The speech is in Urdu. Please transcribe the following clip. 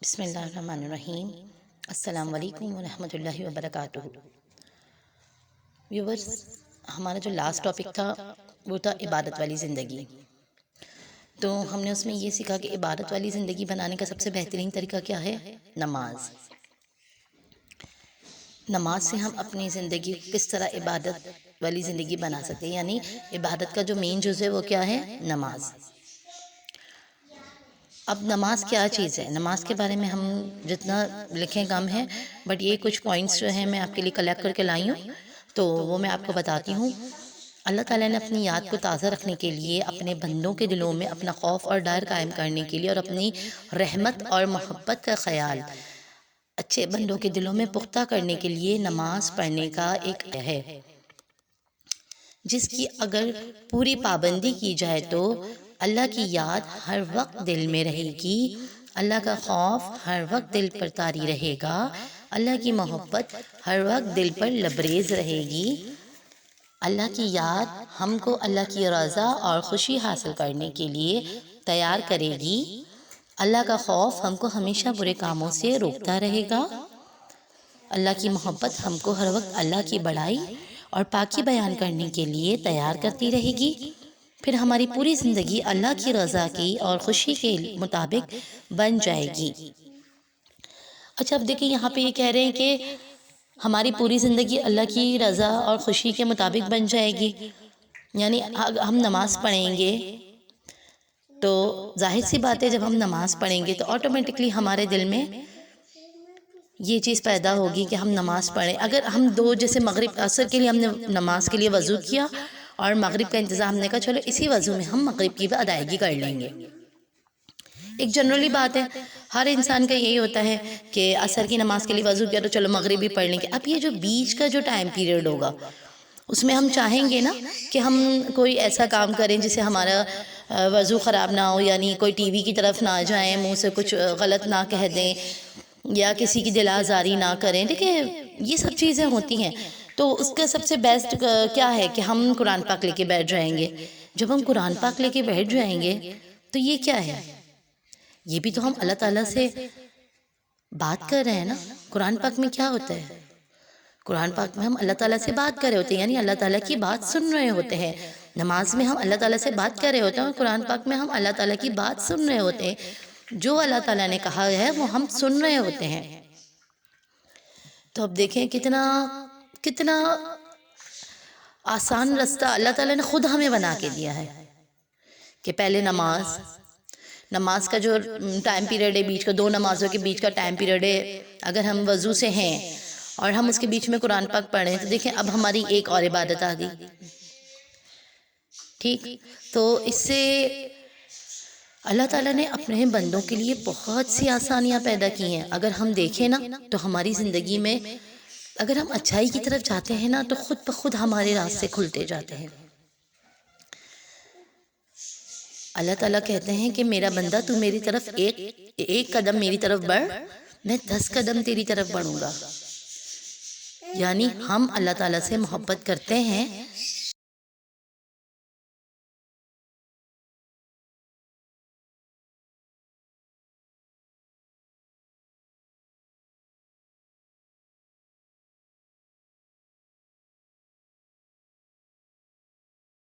بسم اللہ الرحمن الرحیم۔ السلام علیکم ورحمۃ اللہ وبرکاتہ۔ ویورز، ہمارا جو لاسٹ ٹاپک تھا وہ تھا عبادت والی زندگی۔ تو ہم نے اس میں یہ سیکھا کہ عبادت والی زندگی بنانے کا سب سے بہترین طریقہ کیا ہے؟ نماز۔ نماز سے ہم اپنی زندگی کس طرح عبادت والی زندگی بنا سکتے ہیں، یعنی عبادت کا جو مین جز ہے وہ کیا ہے؟ نماز۔ اب نماز کیا چیز ہے؟ نماز کے بارے میں ہم جتنا لکھیں کم ہے، بٹ یہ کچھ پوائنٹس جو ہیں میں آپ کے لیے کلیکٹ کر کے لائی ہوں، تو وہ میں آپ کو بتاتی ہوں۔ اللہ تعالیٰ نے اپنی یاد کو تازہ رکھنے کے لیے، اپنے بندوں کے دلوں میں اپنا خوف اور ڈر قائم کرنے کے لیے، اور اپنی رحمت اور محبت کا خیال اچھے بندوں کے دلوں میں پختہ کرنے کے لیے نماز پڑھنے کا ایک ہے، جس کی اگر پوری پابندی کی جائے تو اللہ کی یاد ہر وقت دل میں رہے گی، اللہ کا خوف ہر وقت دل پر طاری رہے گا، اللہ کی محبت ہر وقت دل پر لبریز رہے گی۔ اللہ کی یاد ہم کو اللہ کی رضا اور خوشی حاصل کرنے کے لیے تیار کرے گی، اللہ کا خوف ہم کو ہمیشہ برے کاموں سے روکتا رہے گا، اللہ کی محبت ہم کو ہر وقت اللہ کی بڑائی اور پاکی بیان کرنے کے لیے تیار کرتی رہے گی۔ پھر ہماری پوری زندگی اللہ کی رضا کی اور خوشی کے مطابق بن جائے گی۔ اچھا، اب دیکھیں یہاں پہ یہ کہہ رہے ہیں کہ ہماری پوری زندگی اللہ کی رضا اور خوشی کے مطابق بن جائے گی، یعنی ہم نماز پڑھیں گے تو ظاہر سی بات ہے جب ہم نماز پڑھیں گے تو آٹومیٹکلی ہمارے دل میں یہ چیز پیدا ہوگی کہ ہم نماز پڑھیں۔ اگر ہم جیسے مغرب عصر کے لیے ہم نے نماز کے لیے وضو کیا اور مغرب کا انتظام نے کہا چلو اسی وضو میں ہم مغرب کی بھی ادائیگی کر لیں گے، ایک جنرلی بات ہے، ہر انسان کا یہی ہوتا ہے کہ عصر کی نماز کے لیے وضو کیا تو چلو مغرب بھی پڑھ لیں گے۔ اب یہ جو بیچ کا جو ٹائم پیریڈ ہوگا اس میں ہم چاہیں گے نا کہ ہم کوئی ایسا کام کریں جس سے ہمارا وضو خراب نہ ہو، یعنی کوئی ٹی وی کی طرف نہ جائیں، منہ سے کچھ غلط نہ کہہ دیں یا کسی کی دل آزاری نہ کریں۔ دیکھیں یہ سب چیزیں ہوتی ہیں، تو اس کا سب سے بیسٹ کیا ہے کہ ہم قرآن پاک لے کے بیٹھ جائیں گے۔ جب ہم قرآن پاک لے کے بیٹھ جائیں گے تو یہ کیا ہے؟ یہ بھی تو ہم اللہ تعالیٰ سے بات کر رہے ہیں نا۔ قرآن پاک میں کیا ہوتا ہے؟ قرآن پاک میں ہم اللہ تعالیٰ سے بات کر رہے ہوتے ہیں، یعنی اللہ تعالیٰ کی بات سن رہے ہوتے ہیں۔ نماز میں ہم اللہ تعالیٰ سے بات کر رہے ہوتے ہیں اور قرآن پاک میں ہم اللہ تعالیٰ کی بات سن رہے ہوتے ہیں، جو اللہ تعالیٰ نے کہا ہے وہ ہم سن رہے ہوتے ہیں۔ تو اب دیکھیں کتنا آسان رستہ اللہ تعالیٰ نے خود ہمیں بنا کے دیا ہے کہ پہلے نماز کا جو ٹائم پیریڈ ہے، بیچ کا 2 نمازوں کے بیچ کا ٹائم پیریڈ ہے، اگر ہم وضو سے ہیں اور ہم اس کے بیچ میں قرآن پاک پڑھیں تو دیکھیں اب ہماری ایک اور عبادت آ گئی، ٹھیک؟ تو اس سے اللہ تعالیٰ نے اپنے بندوں کے لیے بہت سی آسانیاں پیدا کی ہیں۔ اگر ہم دیکھیں نا تو ہماری زندگی میں اگر ہم اچھائی کی طرف جاتے ہیں نا تو خود بخود ہمارے راستے کھلتے جاتے ہیں۔ اللہ تعالیٰ کہتے ہیں کہ میرا بندہ تو میری طرف ایک قدم میری طرف بڑھ، میں 10 قدم تیری طرف بڑھوں گا۔ یعنی ہم اللہ تعالیٰ سے محبت کرتے ہیں